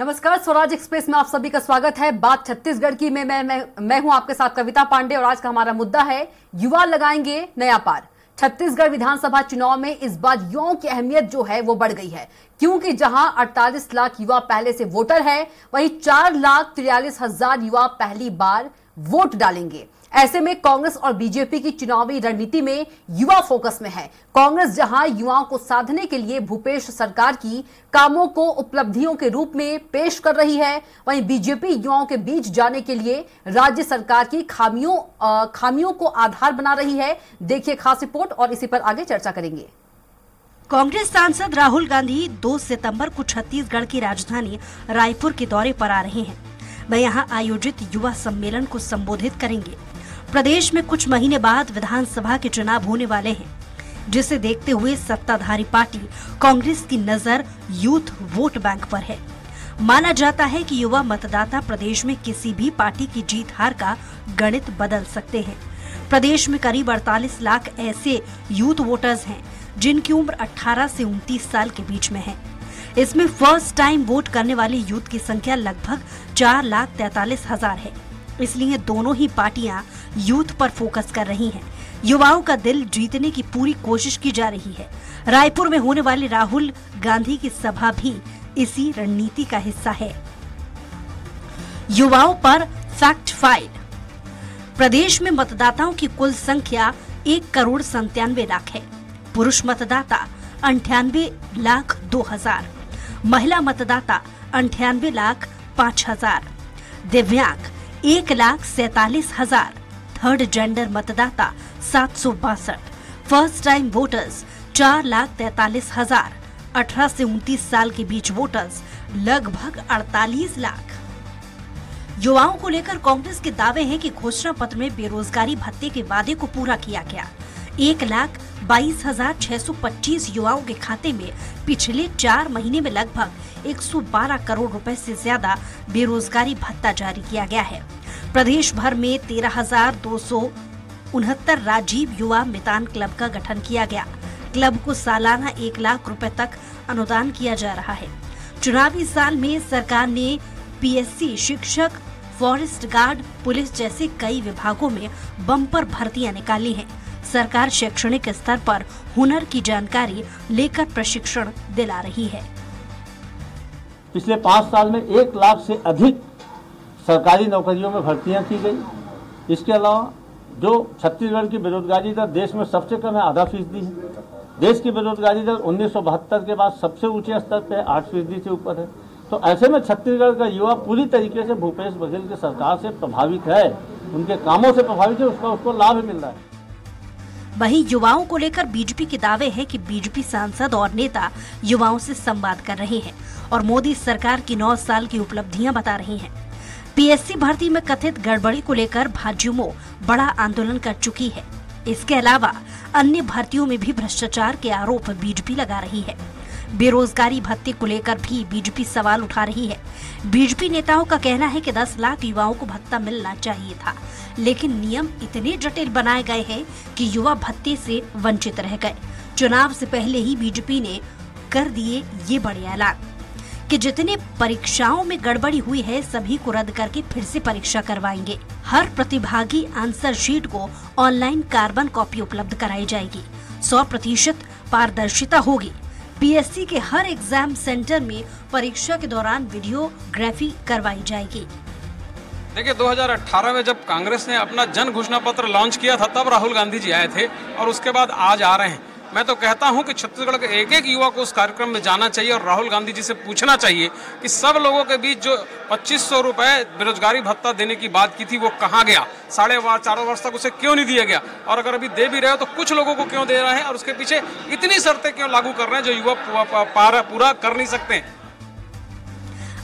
नमस्कार, स्वराज एक्सप्रेस में आप सभी का स्वागत है। बात छत्तीसगढ़ की मैं हूं आपके साथ कविता पांडे और आज का हमारा मुद्दा है युवा लगाएंगे नया पार। छत्तीसगढ़ विधानसभा चुनाव में इस बार युवाओं की अहमियत जो है वो बढ़ गई है, क्योंकि जहां 48 लाख युवा पहले से वोटर है, वहीं 4,43,000 युवा पहली बार वोट डालेंगे। ऐसे में कांग्रेस और बीजेपी की चुनावी रणनीति में युवा फोकस में है। कांग्रेस जहां युवाओं को साधने के लिए भूपेश सरकार की कामों को उपलब्धियों के रूप में पेश कर रही है, वहीं बीजेपी युवाओं के बीच जाने के लिए राज्य सरकार की खामियों को आधार बना रही है। देखिए खास रिपोर्ट और इसी पर आगे चर्चा करेंगे। कांग्रेस सांसद राहुल गांधी 2 सितंबर को छत्तीसगढ़ की राजधानी रायपुर के दौरे पर आ रहे हैं। वह यहां आयोजित युवा सम्मेलन को संबोधित करेंगे। प्रदेश में कुछ महीने बाद विधानसभा के चुनाव होने वाले हैं, जिसे देखते हुए सत्ताधारी पार्टी कांग्रेस की नजर यूथ वोट बैंक पर है। माना जाता है कि युवा मतदाता प्रदेश में किसी भी पार्टी की जीत हार का गणित बदल सकते हैं। प्रदेश में करीब 48 लाख ऐसे यूथ वोटर्स हैं जिनकी उम्र 18 से 29 साल के बीच में है। इसमें फर्स्ट टाइम वोट करने वाले यूथ की संख्या लगभग 4,43,000 है। इसलिए दोनों ही पार्टियां यूथ पर फोकस कर रही हैं। युवाओं का दिल जीतने की पूरी कोशिश की जा रही है। रायपुर में होने वाली राहुल गांधी की सभा भी इसी रणनीति का हिस्सा है। युवाओं पर फैक्ट फाइल। प्रदेश में मतदाताओं की कुल संख्या 1,97,00,000 है। पुरुष मतदाता 98,02,000, महिला मतदाता 98,05,000, दिव्यांग 1,47,000, थर्ड जेंडर मतदाता 762, फर्स्ट टाइम वोटर्स 4,43,000, 18 से 29 साल के बीच वोटर्स लगभग 48 लाख। युवाओं को लेकर कांग्रेस के दावे हैं कि घोषणा पत्र में बेरोजगारी भत्ते के वादे को पूरा किया गया। 1,22,625 युवाओं के खाते में पिछले 4 महीने में लगभग 112 करोड़ रुपए से ज्यादा बेरोजगारी भत्ता जारी किया गया है। प्रदेश भर में 13,269 राजीव युवा मितान क्लब का गठन किया गया। क्लब को सालाना 1 लाख रुपए तक अनुदान किया जा रहा है। चुनावी साल में सरकार ने पीएससी, शिक्षक, फॉरेस्ट गार्ड, पुलिस जैसे कई विभागों में बम्पर भर्तियां निकाली हैं। सरकार शैक्षणिक स्तर पर हुनर की जानकारी लेकर प्रशिक्षण दिला रही है। पिछले 5 साल में 1 लाख से अधिक सरकारी नौकरियों में भर्तियां की गई। इसके अलावा जो छत्तीसगढ़ की बेरोजगारी दर देश में सबसे कम है, 0.5% है। देश की बेरोजगारी दर 1972 के बाद सबसे ऊंचे स्तर पे 8% से ऊपर है। तो ऐसे में छत्तीसगढ़ का युवा पूरी तरीके से भूपेश बघेल की सरकार से प्रभावित है, उनके कामों से प्रभावित है, उसको लाभ मिल रहा है। वहीं युवाओं को लेकर बीजेपी के दावे हैं कि बीजेपी सांसद और नेता युवाओं से संवाद कर रहे हैं और मोदी सरकार की 9 साल की उपलब्धियां बता रही हैं। पीएससी भर्ती में कथित गड़बड़ी को लेकर भाजयुमो बड़ा आंदोलन कर चुकी है। इसके अलावा अन्य भर्तियों में भी भ्रष्टाचार के आरोप बीजेपी लगा रही है। बेरोजगारी भत्ते को लेकर भी बीजेपी सवाल उठा रही है। बीजेपी नेताओं का कहना है कि 10 लाख युवाओं को भत्ता मिलना चाहिए था, लेकिन नियम इतने जटिल बनाए गए हैं कि युवा भत्ते से वंचित रह गए। चुनाव से पहले ही बीजेपी ने कर दिए ये बड़े ऐलान कि जितने परीक्षाओं में गड़बड़ी हुई है सभी को रद्द करके फिर से परीक्षा करवाएंगे। हर प्रतिभागी आंसर शीट को ऑनलाइन कार्बन कॉपी उपलब्ध कराई जाएगी। 100% पारदर्शिता होगी। पीएससी के हर एग्जाम सेंटर में परीक्षा के दौरान वीडियोग्राफी करवाई जाएगी। देखिए 2018 में जब कांग्रेस ने अपना जन घोषणा पत्र लॉन्च किया था तब राहुल गांधी जी आए थे और उसके बाद आज आ रहे हैं। मैं तो कहता हूं कि छत्तीसगढ़ के एक युवा को उस कार्यक्रम में जाना चाहिए और राहुल गांधी जी से पूछना चाहिए कि सब लोगों के बीच जो 2500 रुपए बेरोजगारी भत्ता देने की बात की थी वो कहाँ गया, 4.5 वर्ष तक उसे क्यों नहीं दिया गया, और अगर अभी दे भी रहे हो तो कुछ लोगों को क्यों दे रहे हैं और उसके पीछे इतनी शर्तें क्यों लागू कर रहे हैं जो युवा पूरा कर नहीं सकते।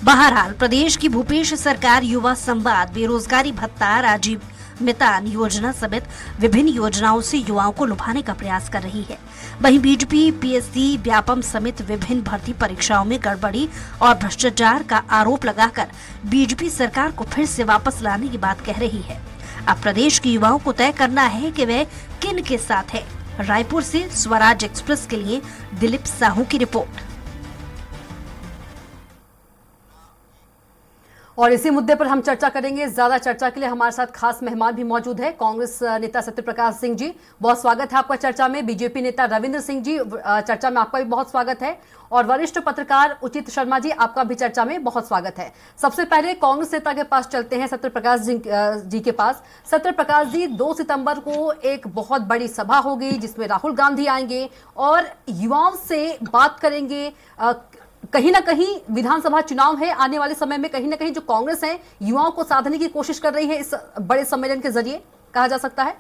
बहरहाल प्रदेश की भूपेश सरकार युवा संवाद, बेरोजगारी भत्ता, राजीव मितान योजना समेत विभिन्न योजनाओं से युवाओं को लुभाने का प्रयास कर रही है। वहीं बीजेपी पीएससी, व्यापम समेत विभिन्न भर्ती परीक्षाओं में गड़बड़ी और भ्रष्टाचार का आरोप लगाकर बीजेपी सरकार को फिर से वापस लाने की बात कह रही है। अब प्रदेश के युवाओं को तय करना है कि वे किन के साथ है। रायपुर से स्वराज एक्सप्रेस के लिए दिलीप साहू की रिपोर्ट। और इसी मुद्दे पर हम चर्चा करेंगे। ज्यादा चर्चा के लिए हमारे साथ खास मेहमान भी मौजूद है। कांग्रेस नेता सत्यप्रकाश सिंह जी, बहुत स्वागत है आपका चर्चा में। बीजेपी नेता रविंद्र सिंह जी, चर्चा में आपका भी बहुत स्वागत है। और वरिष्ठ पत्रकार उचित शर्मा जी, आपका भी चर्चा में बहुत स्वागत है। सबसे पहले कांग्रेस नेता के पास चलते हैं, सत्यप्रकाश जी के पास। सत्यप्रकाश जी, 2 सितंबर को एक बहुत बड़ी सभा होगी जिसमें राहुल गांधी आएंगे और युवाओं से बात करेंगे। कहीं ना कहीं विधानसभा चुनाव है आने वाले समय में, कहीं ना कहीं जो कांग्रेस है युवाओं को साधने की कोशिश कर रही है इस बड़े सम्मेलन के जरिए, कहा जा सकता है।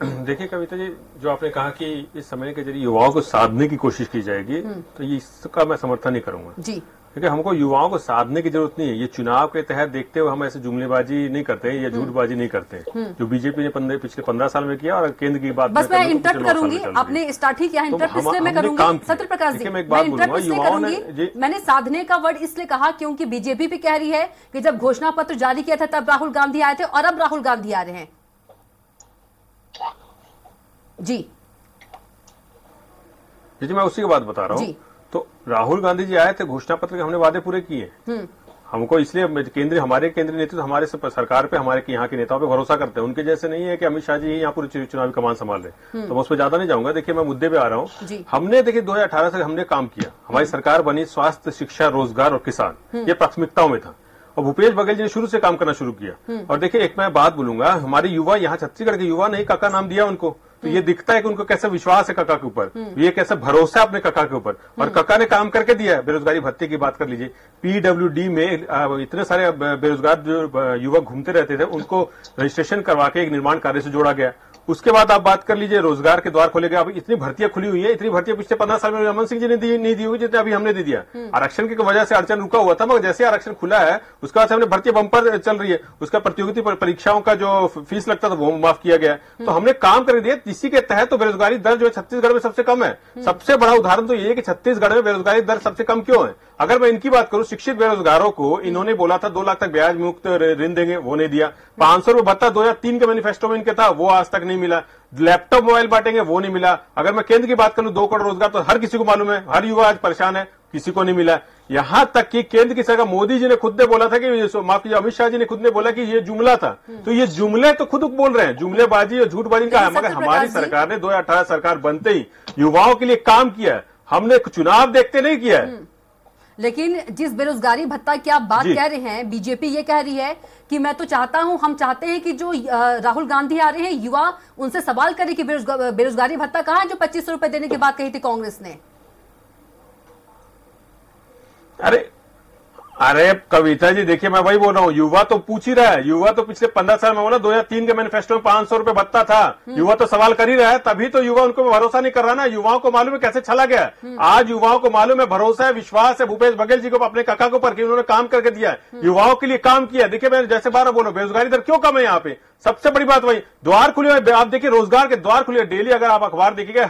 देखिए कविता जी, जो आपने कहा कि इस सम्मेलन के जरिए युवाओं को साधने की कोशिश की जाएगी, तो इसका मैं समर्थन नहीं करूंगा जी, क्योंकि हमको युवाओं को साधने की जरूरत नहीं है। ये चुनाव के तहत देखते हुए हम ऐसे जुमलेबाजी नहीं करते या झूठबाजी नहीं करते, जो बीजेपी ने पिछले 15 साल में किया। और केंद्र की बात बस मैं इंटरप्ट करूंगी, आपने स्टार्ट ही किया इंटरप्ट, इसलिए मैं करूंगी। सत्यप्रकाश जी, मैं इंटरप्ट इसलिए करूंगी, मैंने साधने का वर्ड इसलिए कहा क्योंकि बीजेपी भी कह रही है कि जब घोषणा पत्र जारी किया था तब राहुल गांधी आए थे और अब राहुल गांधी आ रहे हैं जी। जी, मैं उसी की बात बता रहा हूँ। तो राहुल गांधी जी आए थे, घोषणा पत्र के हमने वादे पूरे किए। हमको इसलिए हमारे केंद्रीय नेतृत्व हमारे सरकार पे, हमारे यहाँ के नेताओं पे भरोसा करते हैं। उनके जैसे नहीं है कि अमित शाह जी यहाँ पूरी चुनावी कमान संभाल रहे, तो मैं उस पर ज्यादा नहीं जाऊंगा। देखिए, मैं मुद्दे पे आ रहा हूँ। हमने देखिए 2018 से हमने काम किया, हमारी सरकार बनी, स्वास्थ्य, शिक्षा, रोजगार और किसान, ये प्राथमिकताओं में था। और भूपेश बघेल जी ने शुरू से काम करना शुरू किया। और देखिए, एक मैं बात बोलूंगा, हमारे युवा यहाँ छत्तीसगढ़ के युवा ने काका नाम दिया उनको, तो ये दिखता है कि उनको कैसा विश्वास है काका के ऊपर, ये कैसा भरोसा है अपने काका के ऊपर। और काका ने काम करके दिया है। बेरोजगारी भत्ते की बात कर लीजिए, PWD में इतने सारे बेरोजगार जो युवक घूमते रहते थे, उनको रजिस्ट्रेशन करवा के एक निर्माण कार्य से जोड़ा गया। उसके बाद आप बात कर लीजिए, रोजगार के द्वार खोले गए। अब इतनी भर्तियां खुली हुई है, इतनी भर्तियां पिछले 15 साल में रमन सिंह जी ने नहीं दी होगी जितने अभी हमने दे दिया। आरक्षण की वजह से अड़चन रुका हुआ था, मगर जैसे आरक्षण खुला है उसके बाद से हमने भर्ती बम्पर चल रही है। उसका प्रतियोगिता परीक्षाओं का जो फीस लगता था वो माफ किया गया। तो हमने काम कर दिया, इसी के तहत तो बेरोजगारी दर जो है छत्तीसगढ़ में सबसे कम है। सबसे बड़ा उदाहरण तो ये है कि छत्तीसगढ़ में बेरोजगारी दर सबसे कम क्यों है। अगर मैं इनकी बात करूं, शिक्षित बेरोजगारों को इन्होंने बोला था 2 लाख तक ब्याज मुक्त ऋण देंगे, वो नहीं दिया। 500 रुपए भत्ता 2003 के मैनिफेस्टो में इनके था, वो आज तक नहीं मिला। लैपटॉप मोबाइल बांटेंगे, वो नहीं मिला। अगर मैं केंद्र की बात करूं, 2 करोड़ रोजगार तो हर किसी को मालूम है, हर युवा आज परेशान है, किसी को नहीं मिला। यहां तक कि केंद्र की सरकार, मोदी जी ने खुद ने बोला था कि, माफ कीजिए, अमित शाह जी ने खुद ने बोला कि ये जुमला था। तो ये जुमले तो खुद बोल रहे हैं, जुमलेबाजी और झूठबाजी का है। मगर हमारी सरकार ने 2018 सरकार बनते ही युवाओं के लिए काम किया है। हमने चुनाव देखते नहीं किया है। लेकिन जिस बेरोजगारी भत्ता की आप बात कह रहे हैं, बीजेपी ये कह रही है कि मैं तो चाहता हूं, हम चाहते हैं कि जो राहुल गांधी आ रहे हैं युवा उनसे सवाल करें कि बेरोजगारी भत्ता कहां है जो 2500 रुपए देने की बात कही थी कांग्रेस ने। अरे कविता जी, देखिए, मैं वही बोल रहा हूँ, युवा तो पूछ ही रहा है। युवा तो पिछले 15 साल में बोला 2003 के मैनिफेस्टो में 500 रुपए भत्ता था। युवा तो सवाल कर ही रहा है, तभी तो युवा उनको भरोसा नहीं कर रहा ना। युवाओं को मालूम है कैसे छला गया। आज युवाओं को मालूम है, भरोसा है, विश्वास है भूपेश बघेल जी को, अपने काका के ऊपर, उन्होंने काम करके दिया है, युवाओं के लिए काम किया। देखिए, मैं जैसे 12 बोलो, बेरोजगारी दर क्यों कम है यहाँ पे, सबसे बड़ी बात वही, द्वार खुले हुए। आप देखिए, रोजगार के द्वार खुले, डेली अगर आप अखबार देखिएगा,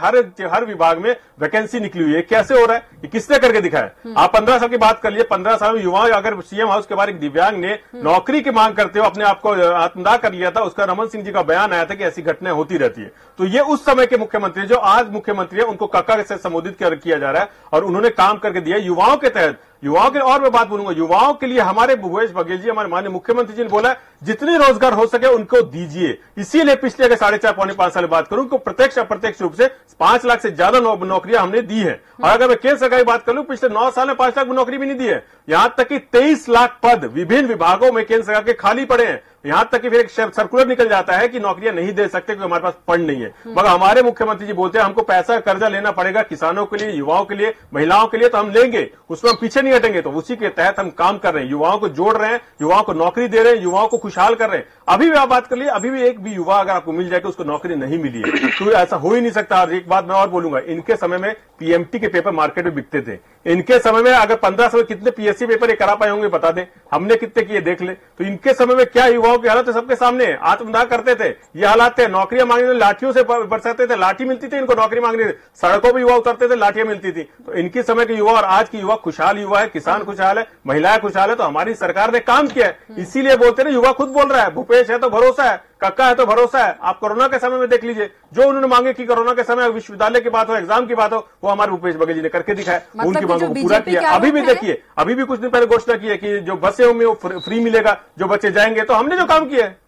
हर विभाग में वैकेंसी निकली हुई है। कैसे हो रहा है, ये किसने करके दिखाया। आप 15 साल की बात कर लिए, 15 साल में युवा, अगर सीएम हाउस के बाहर एक दिव्यांग ने नौकरी की मांग करते हुए अपने आप को आत्मदाह कर लिया था, उसका रमन सिंह जी का बयान आया था कि ऐसी घटनाएं होती रहती है। तो ये उस समय के मुख्यमंत्री, जो आज मुख्यमंत्री है, उनको काका से संबोधित किया जा रहा है, और उन्होंने काम करके दिया युवाओं के तहत। युवाओं के, और मैं बात बोलूंगा, युवाओं के लिए हमारे भूपेश बघेल जी, हमारे माननीय मुख्यमंत्री जी ने बोला जितनी रोजगार हो सके उनको दीजिए। इसीलिए पिछले अगर 4.5 पौने 5 साल बात करूं, उनको प्रत्यक्ष अप्रत्यक्ष रूप से 5 लाख से ज्यादा नौकरियां हमने दी है। और अगर मैं केंद्र सरकार की बात करूं, पिछले 9 साल में 5 लाख नौकरी भी नहीं दी है। यहां तक कि 23 लाख पद विभिन्न विभागों में केंद्र सरकार के खाली पड़े हैं। यहां तक कि फिर एक सर्कुलर निकल जाता है कि नौकरियां नहीं दे सकते क्योंकि हमारे पास फंड नहीं है। मगर हमारे मुख्यमंत्री जी बोलते हैं हमको पैसा कर्जा लेना पड़ेगा किसानों के लिए, युवाओं के लिए, महिलाओं के लिए, तो हम लेंगे, उसमें हम पीछे नहीं हटेंगे। तो उसी के तहत हम काम कर रहे हैं, युवाओं को जोड़ रहे हैं, युवाओं को नौकरी दे रहे हैं, युवाओं को खुशहाल कर रहे हैं। अभी भी आप बात कर लिए, अभी भी एक भी युवा अगर आपको मिल जाए कि उसको नौकरी नहीं मिली है, तो ऐसा हो ही नहीं सकता। और एक बात मैं और बोलूंगा, इनके समय में PMT के पेपर मार्केट में बिकते थे। इनके समय में अगर 15 साल कितने PSC पेपर ये करा पाए होंगे बता दें, हमने कितने किए देख ले। तो इनके समय में क्या युवाओं की हालत है सबके सामने, आत्मदाह करते थे, ये हालात थे। नौकरियां मांगने लाठियों से बरसाते थे, लाठी मिलती थी इनको, नौकरी मांगनी थी, सड़कों पर युवा उतरते थे, लाठियां मिलती थी। तो इनके समय के युवा और आज की युवा खुशहाल युवा है, किसान खुशहाल है, महिलाएं खुशहाल है। तो हमारी सरकार ने काम किया है, इसीलिए बोलते ना, युवा खुद बोल रहा है, भूपेश है तो भरोसा है, कक्का है तो भरोसा है। आप कोरोना के समय में देख लीजिए, जो उन्होंने मांगे कि कोरोना के समय विश्वविद्यालय की बात हो, एग्जाम की बात हो, वो हमारे भूपेश बघेल जी ने करके दिखाया, उनकी मांगों को पूरा किया। अभी भी देखिए, अभी भी कुछ दिन पहले घोषणा की है कि जो बसें में फ्री मिलेगा, जो बच्चे जाएंगे, तो हमने जो काम किया है।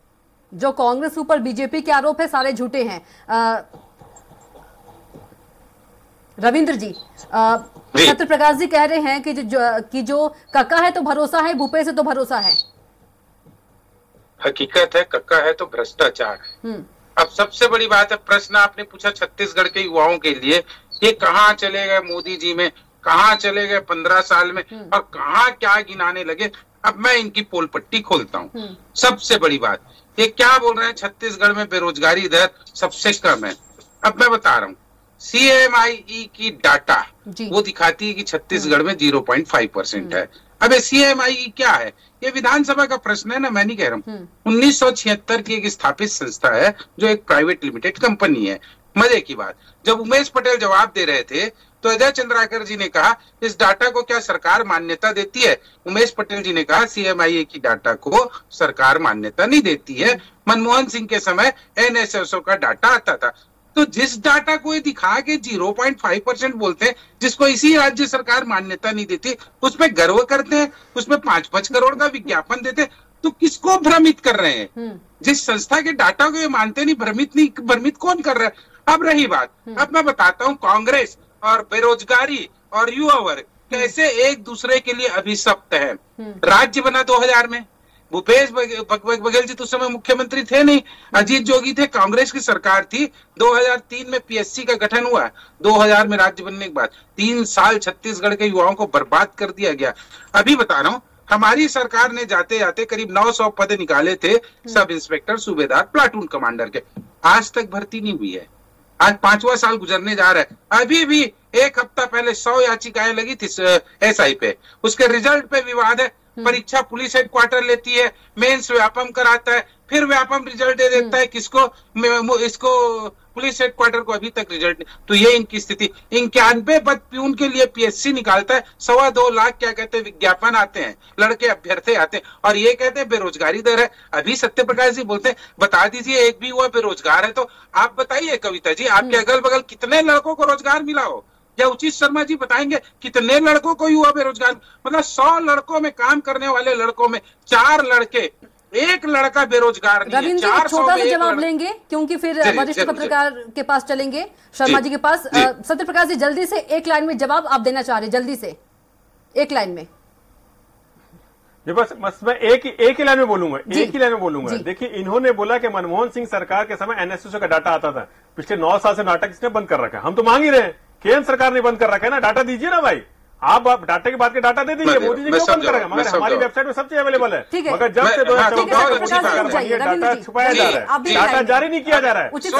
जो कांग्रेस ऊपर बीजेपी के आरोप है सारे झूठे हैं। रविंद्र जी, सत्य प्रकाश जी कह रहे हैं कि जो कक्का है तो भरोसा है, भूपेश है तो भरोसा है। हकीकत है कक्का है तो भ्रष्टाचार है। अब सबसे बड़ी बात है, प्रश्न आपने पूछा छत्तीसगढ़ के युवाओं के लिए, ये कहाँ चले गए मोदी जी में, कहाँ चले गए 15 साल में, और कहाँ क्या गिनाने लगे। अब मैं इनकी पोल पट्टी खोलता हूँ। सबसे बड़ी बात, ये क्या बोल रहे हैं, छत्तीसगढ़ में बेरोजगारी दर सबसे कम है। अब मैं बता रहा हूँ, CMIE की डाटा वो दिखाती है कि छत्तीसगढ़ में 0.5% है। अब CMIE क्या है, ये विधानसभा का प्रश्न है ना, मैं नहीं कह रहा हूँ। 1976 की एक स्थापित संस्था है, जो एक प्राइवेट लिमिटेड कंपनी है। मजे की बात, जब उमेश पटेल जवाब दे रहे थे तो अजय चंद्राकर जी ने कहा इस डाटा को क्या सरकार मान्यता देती है। उमेश पटेल जी ने कहा CMIE की डाटा को सरकार मान्यता नहीं देती है। मनमोहन सिंह के समय NSSO का डाटा आता था। तो जिस डाटा को ये दिखा के 0.5% बोलते हैं, जिसको इसी राज्य सरकार मान्यता नहीं देती, उसमें गर्व करते हैं, उसमें 5-5 करोड़ का विज्ञापन देते हैं, तो किसको भ्रमित कर रहे हैं? जिस संस्था के डाटा को ये मानते नहीं, भ्रमित कौन कर रहा है? अब रही बात, अब मैं बताता हूँ कांग्रेस और बेरोजगारी और युवा वर्ग कैसे एक दूसरे के लिए अभिशप्त है। राज्य बना 2000 में, भूपेश बघेल जी तो उस समय मुख्यमंत्री थे नहीं, अजीत जोगी थे, कांग्रेस की सरकार थी। 2003 में PSC का गठन हुआ, 2000 में राज्य बनने के बाद 3 साल छत्तीसगढ़ के युवाओं को बर्बाद कर दिया गया। अभी बता रहा हूँ, हमारी सरकार ने जाते जाते करीब 900 पद निकाले थे, सब इंस्पेक्टर, सूबेदार, प्लाटून कमांडर के। आज तक भर्ती नहीं हुई है। आज 5वां साल गुजरने जा रहा है। अभी भी एक हफ्ता पहले 100 याचिकाएं लगी थी SI पे, उसके रिजल्ट पे विवाद है। परीक्षा पुलिस हेडक्वार्टर लेती है, मेंस व्यापम कराता है, फिर व्यापम रिजल्ट दे देता है किसको, इसको पुलिस हेडक्वार्टर को अभी तक रिजल्ट नहीं। तो ये इनकी स्थिति। 91 पद प्यून के लिए PSC निकालता है, 2.25 लाख क्या कहते हैं विज्ञापन आते हैं, लड़के अभ्यर्थी आते हैं, और ये कहते हैं बेरोजगारी दर है। अभी सत्य प्रकाश जी बोलते हैं बता दीजिए एक भी हुआ बेरोजगार है। तो आप बताइए कविता जी, आपके अगल बगल कितने लड़कों को रोजगार मिला हो, या उचित शर्मा जी बताएंगे कितने लड़कों को युवा बेरोजगार, मतलब 100 लड़कों में काम करने वाले लड़कों में 4 लड़के, एक लड़का बेरोजगार नहीं है। रविंद्र जी छोटा सा जवाब लेंगे क्योंकि फिर वरिष्ठ पत्रकार के पास चलेंगे, शर्मा जी के पास। सत्य प्रकाश जी जल्दी से एक लाइन में जवाब आप देना चाह रहे, जल्दी से एक लाइन में। बस मैं एक ही लाइन में बोलूंगा, एक ही लाइन में बोलूंगा। देखिए, इन्होंने बोला कि मनमोहन सिंह सरकार के समय NSSO का डाटा आता था। पिछले 9 साल से डाटा किसने बंद कर रखा है? हम तो मांग ही रहे हैं, केंद्र सरकार ने बंद कर रखा है ना। डाटा दीजिए ना भाई, आप डाटा के बाद के डाटा दे दीजिए। मोदी जी क्यों बंद करेगा? मगर हमारी वेबसाइट में सब चीज अवेलेबल है। मगर जब से 2014 डाटा छुपाया जा रहा है, डाटा जारी नहीं किया जा रहा है। की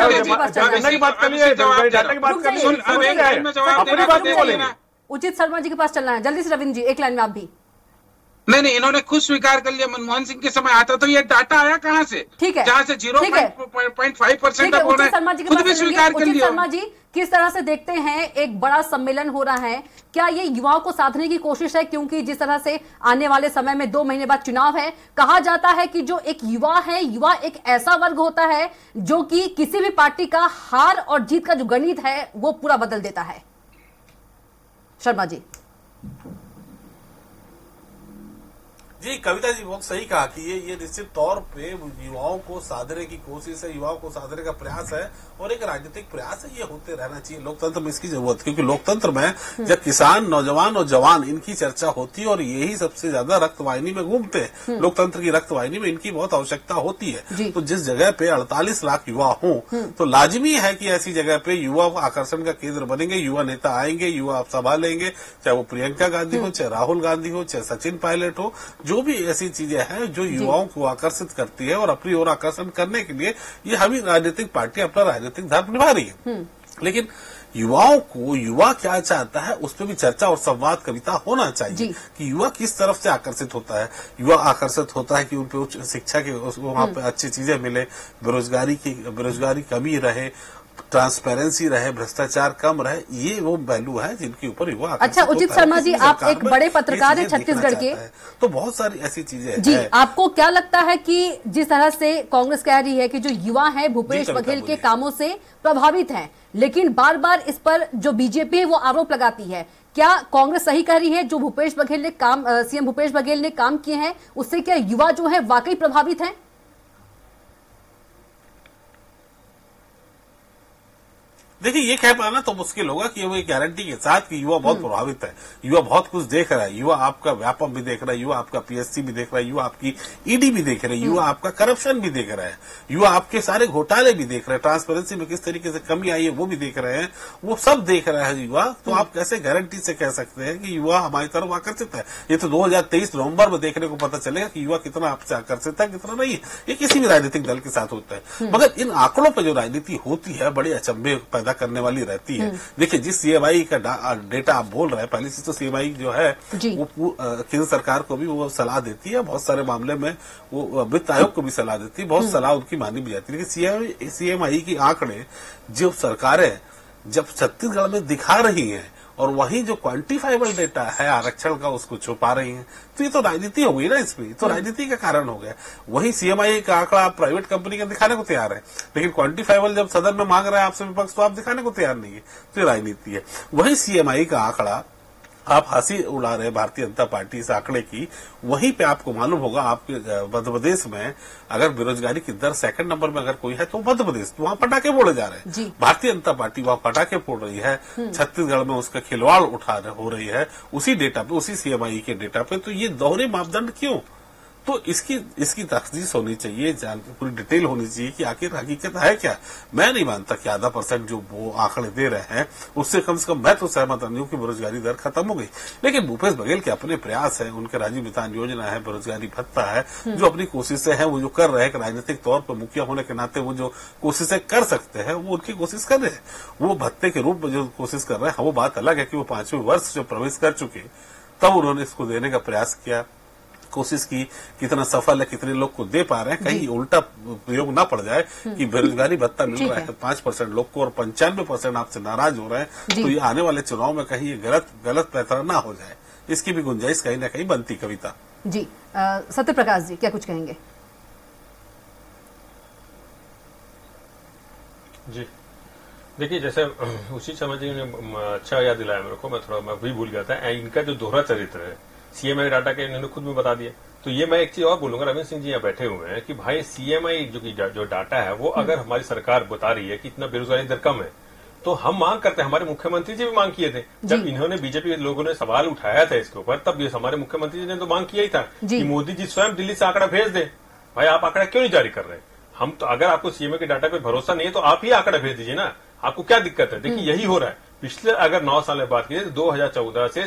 बात करिए, डाटा की बात करिए, अपनी बात नहीं बोलेंगे। उचित शर्मा जी के पास चलना है, जल्दी से रविंद्र जी एक लाइन में आप भी। नहीं, इन्होंने खुद स्वीकार कर लिया मनमोहन सिंह के समय आता तो ये डाटा आया कहाँ से? ठीक है, जहाँ से 0.5% खुद भी स्वीकार कर लिया। शर्मा जी किस तरह से देखते हैं, एक बड़ा सम्मेलन हो रहा है, क्या ये युवाओं को साधने की कोशिश है? क्योंकि जिस तरह से आने वाले समय में 2 महीने बाद चुनाव है, कहा जाता है कि जो एक युवा है, युवा एक ऐसा वर्ग होता है जो कि किसी भी पार्टी का हार और जीत का जो गणित है वो पूरा बदल देता है। शर्मा जी जी, कविता जी बहुत सही कहा कि ये निश्चित तौर पे युवाओं को साधने की कोशिश है, युवाओं को साधने का प्रयास है, और एक राजनीतिक प्रयास है। ये होते रहना चाहिए लोकतंत्र में, इसकी जरूरत है। क्योंकि लोकतंत्र में जब किसान, नौजवान और जवान इनकी चर्चा होती है, और यही सबसे ज्यादा रक्तवाहिनी में घूमते हैं, लोकतंत्र की रक्तवाहिनी में इनकी बहुत आवश्यकता होती है। तो जिस जगह पे 48 लाख युवा हों, तो लाजमी है कि ऐसी जगह पे युवा आकर्षण का केंद्र बनेंगे, युवा नेता आएंगे, युवा सभा लेंगे, चाहे वो प्रियंका गांधी हो, चाहे राहुल गांधी हो, चाहे सचिन पायलट हो। जो भी ऐसी चीजें हैं जो युवाओं को आकर्षित करती है, और अपनी ओर आकर्षण करने के लिए ये हमें राजनीतिक पार्टी अपना राजनीतिक धर्म निभा रही है। लेकिन युवाओं को, युवा क्या चाहता है उस पर भी चर्चा और संवाद कविता होना चाहिए कि युवा किस तरफ से आकर्षित होता है। युवा आकर्षित होता है कि उन पे उच्च शिक्षा के, वहां पे अच्छी चीजें मिले, बेरोजगारी कमी रहे, ट्रांसपेरेंसी रहे, भ्रष्टाचार कम रहे, ये वो पहलू है जिनके ऊपर युवा। अच्छा उचित शर्मा जी, आप एक बड़े पत्रकार हैं छत्तीसगढ़ के, तो बहुत सारी ऐसी चीजें जी, आपको क्या लगता है कि जिस तरह से कांग्रेस कह रही है कि जो युवा हैं भूपेश बघेल के कामों से प्रभावित हैं, लेकिन बार बार इस पर जो बीजेपी है वो आरोप लगाती है, क्या कांग्रेस सही कह रही है? जो भूपेश बघेल ने सीएम भूपेश बघेल ने काम किए हैं उससे क्या युवा जो है वाकई प्रभावित हैं? देखिए ये कह पाना तो मुश्किल होगा कि वो एक गारंटी के साथ कि युवा बहुत प्रभावित है, युवा बहुत कुछ देख रहा है, युवा आपका व्यापम भी देख रहा है, युवा आपका पीएससी भी देख रहा है, युवा आपकी ईडी भी देख रहे हैं, युवा आपका करप्शन भी देख रहा है, युवा आपके सारे घोटाले भी देख रहे हैं, ट्रांसपेरेंसी में किस तरीके से कमी आई है वो भी देख रहे हैं, वो सब देख रहा है युवा। तो आप कैसे गारंटी से कह सकते हैं कि युवा हमारी तरफ आकर्षित है? ये तो 2023 नवंबर में देखने को पता चलेगा कि युवा कितना आपसे आकर्षित है, कितना नहीं है। ये किसी भी राजनीतिक दल के साथ होता है, मगर इन आंकड़ों पर जो राजनीति होती है बड़े अचंभे पैदा करने वाली रहती है। देखिए जिस सीएमआई का डेटा आप बोल रहे हैं, पहले से तो सीएमआई जो है वो केंद्र सरकार को भी वो सलाह देती है, बहुत सारे मामले में वो वित्त आयोग को भी सलाह देती है, बहुत सलाह उनकी मानी भी जाती है। लेकिन सीएमआई की आंकड़े जो सरकारें जब छत्तीसगढ़ में दिखा रही हैं और वही जो क्वांटिफाइबल डेटा है आरक्षण का उसको छुपा रही है, तो ये तो राजनीति हो गई ना, इसमें तो राजनीति का कारण हो गया। वही सीएमआई का आंकड़ा आप प्राइवेट कंपनी का दिखाने को तैयार है, लेकिन क्वांटिफाइबल जब सदन में मांग रहा है आपसे विपक्ष तो आप दिखाने को तैयार नहीं है, तो ये राजनीति है। वही सीएमआई का आंकड़ा आप हंसी उड़ा रहे भारतीय जनता पार्टी इस आंकड़े की, वहीं पे आपको मालूम होगा आपके मध्य प्रदेश में अगर बेरोजगारी की दर सेकंड नंबर में अगर कोई है तो मध्य प्रदेश, तो वहां पटाखे फोड़े जा रहे हैं। भारतीय जनता पार्टी वहां पटाखे फोड़ रही है, छत्तीसगढ़ में उसका खिलवाड़ हो रही है उसी डेटा पे, उसी सीएमआई के डेटा पे। तो ये दोहरे मापदंड क्यों? तो इसकी तफ्तीश होनी चाहिए, पूरी डिटेल होनी चाहिए कि आखिर हकीकत है क्या। मैं नहीं मानता कि आधा % जो वो आंकड़े दे रहे हैं उससे कम से कम मैं तो सहमत नहीं हूं कि बेरोजगारी दर खत्म हो गई। लेकिन भूपेश बघेल के अपने प्रयास है, उनके राजीव मितान योजना है, बेरोजगारी भत्ता है, जो अपनी कोशिशें हैं वो जो कर रहे हैं, राजनीतिक तौर पर मुखिया होने के नाते वो जो कोशिशें कर सकते हैं वो उनकी कोशिश कर रहे हैं। वो भत्ते के रूप में जो कोशिश कर रहे हैं, वो बात अलग है कि वो 5वें वर्ष जो प्रवेश कर चुके तब उन्होंने इसको देने का प्रयास किया, कोशिश की, कितना सफल है, कितने लोग को दे पा रहे हैं, कहीं उल्टा प्रयोग ना पड़ जाए कि बेरोजगारी भत्ता मिल रहा है 5% लोग को और 95% आपसे नाराज हो रहे हैं, तो ये आने वाले चुनाव में कहीं ये गलत पैतरा ना हो जाए, इसकी भी गुंजाइश कहीं ना कहीं बनती। कविता जी, सत्य प्रकाश जी क्या कुछ कहेंगे? जी देखिए, जैसे उसी समय जी ने अच्छा याद दिलाया मेरे को, मैं भी भूल गया था। इनका जो दोहरा चरित्र है सीएमआई डाटा के इन्होंने खुद में बता दिया। तो ये मैं एक चीज और बोलूंगा, रविंद्र सिंह जी यहाँ बैठे हुए हैं कि भाई सीएमआई जो डाटा है वो अगर हमारी सरकार बता रही है कि इतना बेरोजगारी दर कम है, तो हम मांग करते हैं, हमारे मुख्यमंत्री जी भी मांग किए थे जब इन्होंने बीजेपी लोगों ने सवाल उठाया था इसके ऊपर, तब ये हमारे मुख्यमंत्री जी ने तो मांग किया ही था कि मोदी जी स्वयं दिल्ली से आंकड़ा भेज दे। भाई आप आंकड़ा क्यों नहीं जारी कर रहे? हम तो अगर आपको सीएमआई के डाटा पे भरोसा नहीं है तो आप ही आंकड़ा भेज दीजिए ना, आपको क्या दिक्कत है? देखिए यही हो रहा है। पिछले अगर 9 साल में बात की तो 2014 से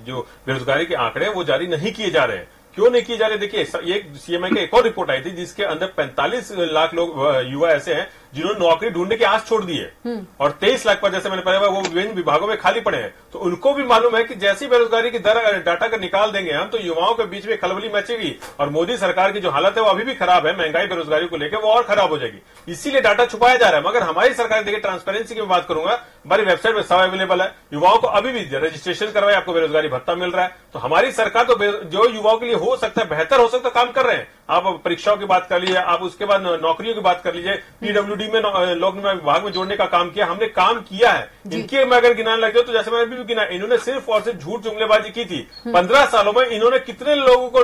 जो बेरोजगारी के आंकड़े वो जारी नहीं किए जा रहे हैं। क्यों नहीं किए जा रहे? देखिए ये सीएमआई की एक और रिपोर्ट आई थी जिसके अंदर 45 लाख लोग युवा ऐसे हैं जिन्होंने नौकरी ढूंढने की आस छोड़ दी है और 23 लाख पर जैसे मैंने पढ़ा वो विभिन्न विभागों में खाली पड़े हैं। तो उनको भी मालूम है कि जैसी बेरोजगारी की दर डाटा का निकाल देंगे हम तो युवाओं के बीच में खलबली मचेगी और मोदी सरकार की जो हालत है वो अभी भी खराब है, महंगाई बेरोजगारी को लेकर वो और खराब हो जाएगी, इसीलिए डाटा छुपाया जा रहा है। मगर हमारी सरकार, देखिए ट्रांसपेरेंसी की बात करूंगा, हमारी वेबसाइट में सब अवेलेबल है, युवाओं को अभी भी रजिस्ट्रेशन करवाए आपको बेरोजगारी भत्ता मिल रहा है। तो हमारी सरकार तो जो युवाओं के लिए हो सकता है, बेहतर हो सकता है, काम कर रहे हैं। आप परीक्षाओं की बात कर लीजिए, आप उसके बाद नौकरियों की बात कर लीजिए, पीडब्ल्यूडी में लोक विभाग में जोड़ने का काम किया, हमने काम किया है। इनके मैं अगर गिनाने लग जाऊं तो जैसे मैंने भी गिना, इन्होंने सिर्फ और सिर्फ झूठ जुमलेबाजी की थी। 15 सालों में इन्होंने कितने लोगों को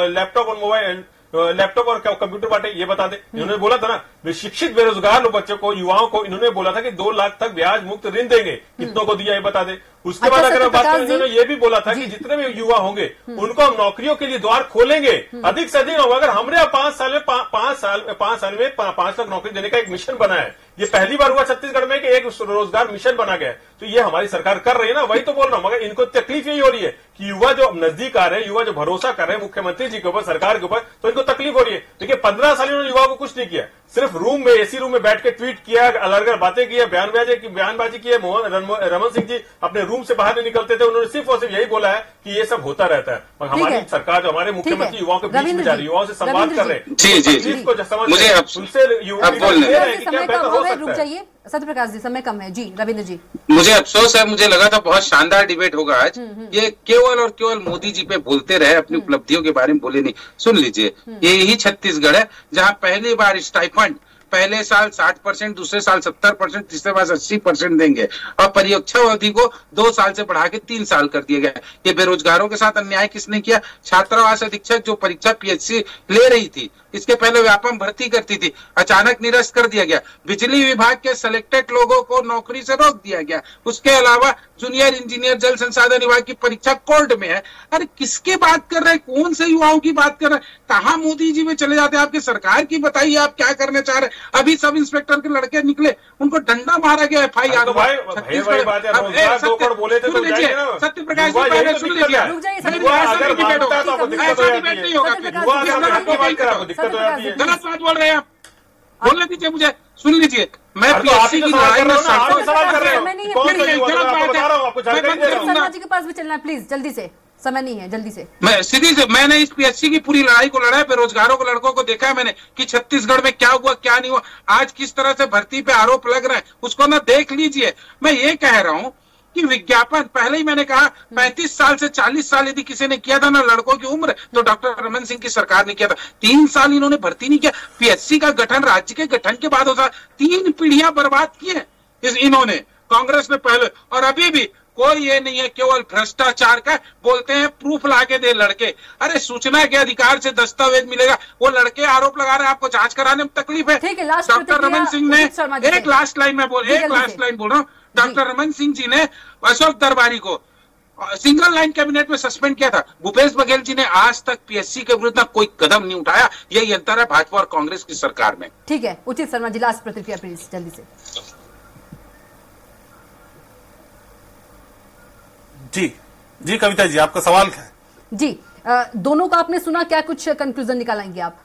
लैपटॉप और मोबाइल, लैपटॉप और कंप्यूटर बांटे ये बता दे। इन्होंने बोला था ना, शिक्षित बेरोजगार बच्चों को, युवाओं को इन्होंने बोला था कि 2 लाख तक ब्याज मुक्त ऋण देंगे, कितनों को दिया ये बता दे। उसके बाद अगर बात करें, इन्होंने ये भी बोला था कि जितने भी युवा होंगे उनको हम नौकरियों के लिए द्वार खोलेंगे, अधिक से अधिक होगा। अगर हमने 5 साल में 5 लाख नौकरी देने का एक मिशन बनाया है, ये पहली बार हुआ छत्तीसगढ़ में कि एक रोजगार मिशन बना गया, तो ये हमारी सरकार कर रही है ना, वही तो बोल रहा हूं। मगर इनको तकलीफ यही हो रही है कि युवा जो नजदीक आ रहे हैं, युवा जो भरोसा कर रहे हैं मुख्यमंत्री जी के ऊपर, सरकार के ऊपर, तो इनको तकलीफ हो रही है। देखिए 15 साल इन्होंने युवाओं को कुछ नहीं किया, सिर्फ सिर्फ रूम में, एसी रूम में बैठ के ट्वीट किया, अलग अलग बातें की, बयानबाजी की है। रमन सिंह जी अपने रूम से बाहर नहीं निकलते थे, उन्होंने सिर्फ और सिर्फ यही बोला है कि ये सब होता रहता है। और हमारी सरकार जो हमारे मुख्यमंत्री युवाओं के बीच में जा रही है, युवाओं से संवाद कर रहे हैं। जी मुझे रुक जाइए सत्यप्रकाश जी, समय कम है। जी रविंद्र जी, मुझे अफसोस है, मुझे लगा था बहुत शानदार डिबेट होगा आज। ये केवल और केवल मोदी जी पे बोलते रहे, अपनी उपलब्धियों के बारे में बोले नहीं। सुन लीजिए, ये यही छत्तीसगढ़ है जहां पहली बार स्टाइपेंड पहले साल 60%, दूसरे साल 70%, तीसरे साल 80% देंगे और परीक्षा अवधि को 2 साल से बढ़ा के 3 साल कर दिया गया। ये बेरोजगारों के साथ अन्याय किसने किया? छात्रावास अधीक्षक जो परीक्षा पीएचसी ले रही थी, इसके पहले व्यापम भर्ती करती थी, अचानक निरस्त कर दिया गया। बिजली विभाग के सिलेक्टेड लोगों को नौकरी से रोक दिया गया। उसके अलावा जूनियर इंजीनियर जल संसाधन विभाग की परीक्षा कोर्ट में है। अरे किसकी बात कर रहे हैं? कौन से युवाओं की बात कर रहे हैं? कहाँ मोदी जी में चले जाते हैं? आपकी सरकार की बताइए, आप क्या करने चाह रहे हैं? अभी सब इंस्पेक्टर के लड़के निकले, उनको डंडा मारा गया FIR। सत्य प्रकाश जी पहले सुन लीजिए, गलत बात बोल रहे हैं आप, बोलने दीजिए मुझे, सुन लीजिए। मैं पीएससी की लड़ाई में शर्मा जी के पास भी चलना है प्लीज, जल्दी से, समय नहीं है, जल्दी से। मैं सीधी से, मैंने इस पीएससी की पूरी लड़ाई को लड़ा है, बेरोजगारों को, लड़कों को देखा है मैंने कि छत्तीसगढ़ में क्या हुआ क्या नहीं हुआ, आज किस तरह से भर्ती पे आरोप लग रहे हैं, उसको ना देख लीजिए। मैं ये कह रहा हूँ कि विज्ञापन, पहले ही मैंने कहा 35 साल से 40 साल यदि किसी ने किया था ना लड़कों की उम्र, तो डॉक्टर रमन सिंह की सरकार ने किया था। 3 साल इन्होंने भर्ती नहीं किया। पीएससी का गठन राज्य के गठन के बाद होता, 3 पीढ़ियां बर्बाद की है इन्होंने, कांग्रेस ने पहले। और अभी भी कोई ये नहीं है, केवल भ्रष्टाचार का बोलते हैं, प्रूफ लाके दे लड़के। अरे सूचना के अधिकार से दस्तावेज मिलेगा, वो लड़के आरोप लगा रहे हैं, आपको जांच कराने में तकलीफ है। डॉक्टर रमन सिंह ने एक लास्ट लाइन बोल रहा हूँ, डॉक्टर रमन सिंह जी ने अशोक दरबारी को सिंगल लाइन कैबिनेट में सस्पेंड किया था। भूपेश बघेल जी ने आज तक पीएससी के विरुद्ध कोई कदम नहीं उठाया। यही अंतर है भाजपा और कांग्रेस की सरकार में। ठीक है, उचित शर्मा जी, लास्ट प्रतिक्रिया प्लीज, जल्दी से। जी कविता जी, आपका सवाल क्या है? जी, दोनों का आपने सुना, क्या कुछ कंक्लूजन निकालेंगे आप?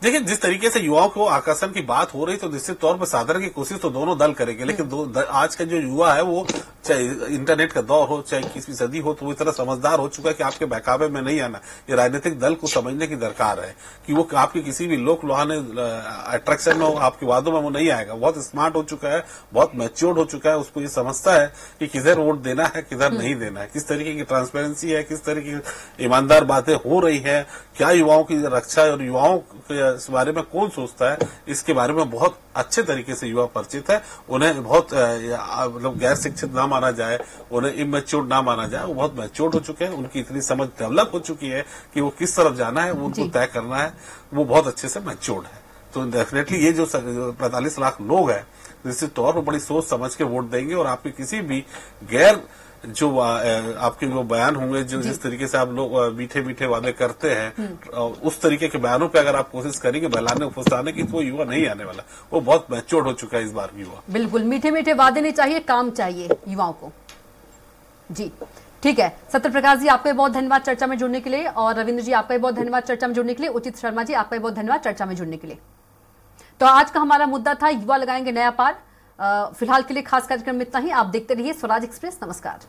देखिए, जिस तरीके से युवाओं को आकर्षण की बात हो रही, तो निश्चित तौर पर साधन की कोशिश तो दोनों दल करेंगे। लेकिन आज का जो युवा है, वो चाहे इंटरनेट का दौर हो, चाहे 21वीं सदी हो, तो वो इतना समझदार हो चुका है कि आपके बहकावे में नहीं आना। ये राजनीतिक दल को समझने की दरकार है कि वो आपके किसी भी लोक लुहाने अट्रैक्शन में, आपके वादों में वो नहीं आएगा। बहुत स्मार्ट हो चुका है, बहुत मैच्योर्ड हो चुका है, उसको ये समझता है कि किधर वोट देना है, किधर नहीं देना है, किस तरीके की ट्रांसपेरेंसी है, किस तरीके की ईमानदार बातें हो रही है, क्या युवाओं की रक्षा और युवाओं के इस बारे में कौन सोचता है, इसके बारे में बहुत अच्छे तरीके से युवा परिचित है। उन्हें बहुत मतलब गैर शिक्षित ना माना जाए, उन्हें इमेच्योर्ड ना माना जाए, वो बहुत मैच्योर्ड हो चुके हैं। उनकी इतनी समझ डेवलप हो चुकी है कि वो किस तरफ जाना है, वो उनको तय करना है, वो बहुत अच्छे से मैच्योर्ड है। तो डेफिनेटली ये जो 45 लाख लोग हैं, निश्चित तौर पर बड़ी सोच समझ के वोट देंगे और आपके किसी भी गैर जो आपके जो बयान होंगे, जो जिस तरीके से आप लोग मीठे मीठे वादे करते हैं, उस तरीके के बयानों पे अगर आप कोशिश करेंगे बहलाने फुसलाने की, तो युवा नहीं आने वाला। वो बहुत मैच्योर्ड हो चुका है इस बार युवा। बिल्कुल, मीठे मीठे वादे नहीं चाहिए, काम चाहिए युवाओं को। जी ठीक है, सत्य प्रकाश जी आपका बहुत धन्यवाद चर्चा में जुड़ने के लिए, और रविंद्र जी आपका बहुत धन्यवाद चर्चा में जुड़ने के लिए, उचित शर्मा जी आपका बहुत धन्यवाद चर्चा में जुड़ने के लिए। तो आज का हमारा मुद्दा था युवा लगाएंगे नया पार। फिलहाल के लिए खास कार्यक्रम में इतना ही। आप देखते रहिए स्वराज एक्सप्रेस। नमस्कार।